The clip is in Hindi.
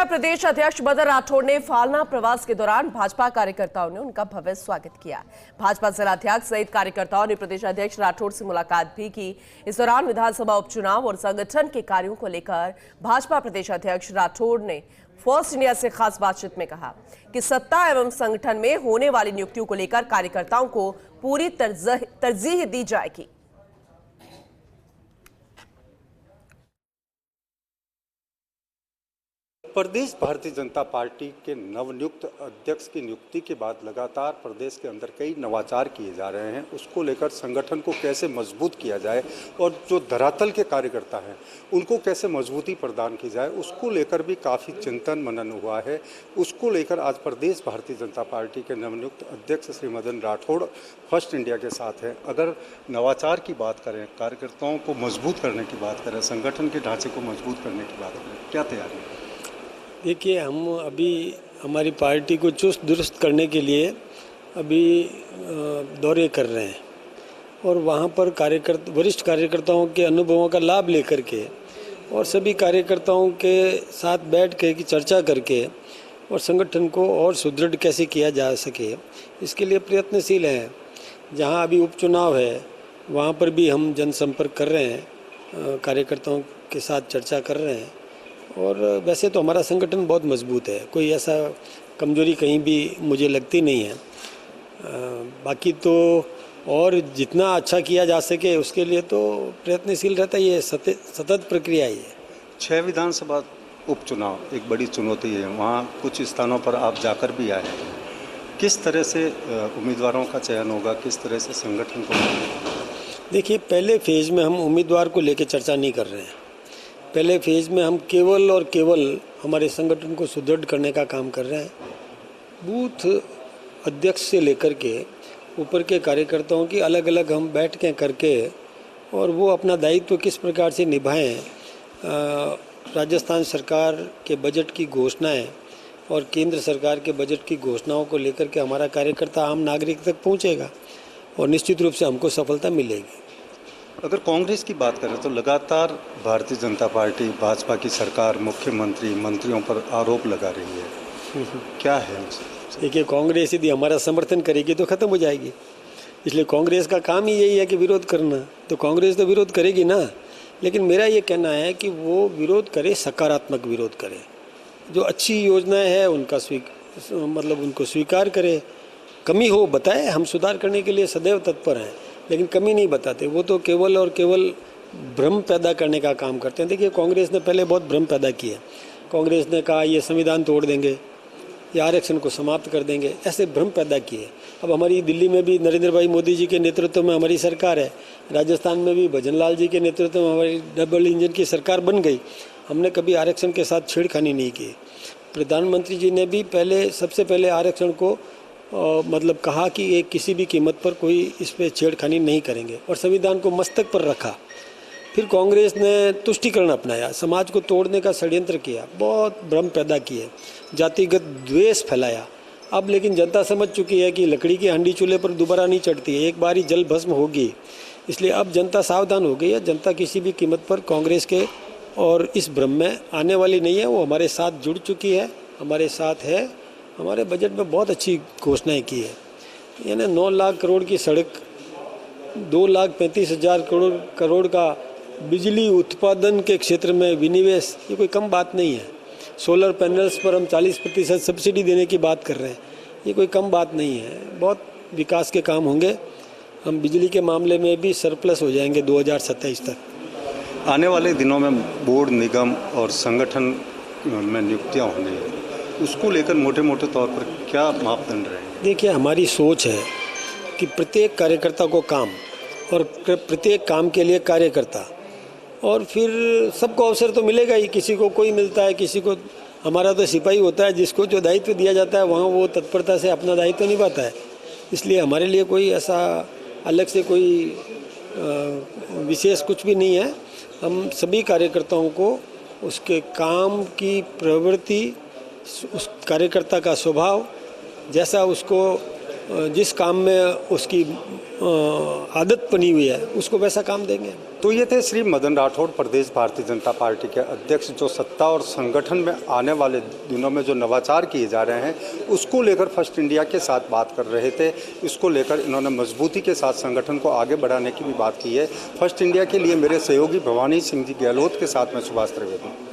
प्रदेश अध्यक्ष मदन राठौड़ ने फालना प्रवास के दौरान भाजपा कार्यकर्ताओं ने उनका भव्य स्वागत किया। भाजपा जिलाध्यक्ष सहित कार्यकर्ताओं ने प्रदेश अध्यक्ष राठौड़ से मुलाकात भी की। इस दौरान विधानसभा उपचुनाव और संगठन के कार्यों को लेकर भाजपा प्रदेश अध्यक्ष राठौड़ ने फर्स्ट इंडिया से खास बातचीत में कहा कि सत्ता एवं संगठन में होने वाली नियुक्तियों को लेकर कार्यकर्ताओं को पूरी तरजीह दी जाएगी। प्रदेश भारतीय जनता पार्टी के नवनियुक्त अध्यक्ष की नियुक्ति के बाद लगातार प्रदेश के अंदर कई नवाचार किए जा रहे हैं। उसको लेकर संगठन को कैसे मजबूत किया जाए और जो धरातल के कार्यकर्ता हैं उनको कैसे मजबूती प्रदान की जाए, उसको लेकर भी काफ़ी चिंतन मनन हुआ है। उसको लेकर आज प्रदेश भारतीय जनता पार्टी के नवनियुक्त अध्यक्ष श्री मदन राठौड़ फर्स्ट इंडिया के साथ हैं। अगर नवाचार की बात करें, कार्यकर्ताओं को मजबूत करने की बात करें, संगठन के ढांचे को मजबूत करने की बात करें, क्या तैयारी है? देखिए, हम अभी हमारी पार्टी को चुस्त दुरुस्त करने के लिए अभी दौरे कर रहे हैं और वहाँ पर वरिष्ठ कार्यकर्ताओं के अनुभवों का लाभ लेकर के और सभी कार्यकर्ताओं के साथ बैठ के की चर्चा करके और संगठन को और सुदृढ़ कैसे किया जा सके, इसके लिए प्रयत्नशील हैं। जहाँ अभी उपचुनाव है वहाँ पर भी हम जनसंपर्क कर रहे हैं, कार्यकर्ताओं के साथ चर्चा कर रहे हैं और वैसे तो हमारा संगठन बहुत मजबूत है, कोई ऐसा कमजोरी कहीं भी मुझे लगती नहीं है। बाकी तो और जितना अच्छा किया जा सके उसके लिए तो प्रयत्नशील रहता है, ये सतत प्रक्रिया ही है। 6 विधानसभा उपचुनाव एक बड़ी चुनौती है, वहाँ कुछ स्थानों पर आप जाकर भी आए हैं। किस तरह से उम्मीदवारों का चयन होगा, किस तरह से संगठन को? देखिए, पहले फेज़ में हम उम्मीदवार को लेकर चर्चा नहीं कर रहे हैं। पहले फेज़ में हम केवल और केवल हमारे संगठन को सुदृढ़ करने का काम कर रहे हैं। बूथ अध्यक्ष से लेकर के ऊपर के कार्यकर्ताओं की अलग अलग हम बैठकें करके और वो अपना दायित्व किस प्रकार से निभाएं, राजस्थान सरकार के बजट की घोषणाएं और केंद्र सरकार के बजट की घोषणाओं को लेकर के हमारा कार्यकर्ता आम नागरिक तक पहुंचेगा और निश्चित रूप से हमको सफलता मिलेगी। अगर कांग्रेस की बात करें तो लगातार भारतीय जनता पार्टी, भाजपा की सरकार, मुख्यमंत्री, मंत्रियों पर आरोप लगा रही है, क्या है? देखिए, कांग्रेस यदि हमारा समर्थन करेगी तो ख़त्म हो जाएगी, इसलिए कांग्रेस का काम ही यही है कि विरोध करना। तो कांग्रेस तो विरोध करेगी ना, लेकिन मेरा ये कहना है कि वो विरोध करे, सकारात्मक विरोध करे। जो अच्छी योजनाएँ हैं उनका उनको स्वीकार करे, कमी हो बताए, हम सुधार करने के लिए सदैव तत्पर हैं, लेकिन कमी नहीं बताते। वो तो केवल और केवल भ्रम पैदा करने का काम करते हैं। देखिए, कांग्रेस ने पहले बहुत भ्रम पैदा किया। कांग्रेस ने कहा ये संविधान तोड़ देंगे या आरक्षण को समाप्त कर देंगे, ऐसे भ्रम पैदा किए। अब हमारी दिल्ली में भी नरेंद्र भाई मोदी जी के नेतृत्व में हमारी सरकार है, राजस्थान में भी भजन लाल जी के नेतृत्व में हमारी डबल इंजन की सरकार बन गई। हमने कभी आरक्षण के साथ छेड़खानी नहीं की। प्रधानमंत्री जी ने भी सबसे पहले आरक्षण को कहा कि ये किसी भी कीमत पर कोई इस पर छेड़खानी नहीं करेंगे और संविधान को मस्तक पर रखा। फिर कांग्रेस ने तुष्टीकरण अपनाया, समाज को तोड़ने का षड्यंत्र किया, बहुत भ्रम पैदा किए, जातिगत द्वेष फैलाया। अब लेकिन जनता समझ चुकी है कि लकड़ी की हांडी चूल्हे पर दोबारा नहीं चढ़ती है, एक बार ही जल भस्म होगी। इसलिए अब जनता सावधान हो गई है। जनता किसी भी कीमत पर कांग्रेस के और इस भ्रम में आने वाली नहीं है। वो हमारे साथ जुड़ चुकी है, हमारे साथ है। हमारे बजट में बहुत अच्छी घोषणाएं की है, यानी 9 लाख करोड़ की सड़क, 2,35,000 करोड़ का बिजली उत्पादन के क्षेत्र में विनिवेश, ये कोई कम बात नहीं है। सोलर पैनल्स पर हम 40% सब्सिडी देने की बात कर रहे हैं, ये कोई कम बात नहीं है। बहुत विकास के काम होंगे। हम बिजली के मामले में भी सरप्लस हो जाएंगे 2027 तक। आने वाले दिनों में बोर्ड, निगम और संगठन में नियुक्तियाँ होंगी, उसको लेकर मोटे मोटे तौर पर क्या मापदंड रहेंगे? देखिए, हमारी सोच है कि प्रत्येक कार्यकर्ता को काम और प्रत्येक काम के लिए कार्यकर्ता, और फिर सबको अवसर तो मिलेगा ही। किसी को कोई मिलता है, किसी को, हमारा तो सिपाही होता है, जिसको जो दायित्व दिया जाता है वहाँ वो तत्परता से अपना दायित्व निभाता है। इसलिए हमारे लिए कोई ऐसा अलग से कोई विशेष कुछ भी नहीं है। हम सभी कार्यकर्ताओं को उसके काम की प्रवृत्ति, उस कार्यकर्ता का स्वभाव, जैसा उसको जिस काम में उसकी आदत बनी हुई है, उसको वैसा काम देंगे। तो ये थे श्री मदन राठौड़, प्रदेश भारतीय जनता पार्टी के अध्यक्ष, जो सत्ता और संगठन में आने वाले दिनों में जो नवाचार किए जा रहे हैं उसको लेकर फर्स्ट इंडिया के साथ बात कर रहे थे। इसको लेकर इन्होंने मजबूती के साथ संगठन को आगे बढ़ाने की भी बात की है। फर्स्ट इंडिया के लिए मेरे सहयोगी भवानी सिंह जी गहलोत के साथ में सुभाष त्रिवेदी।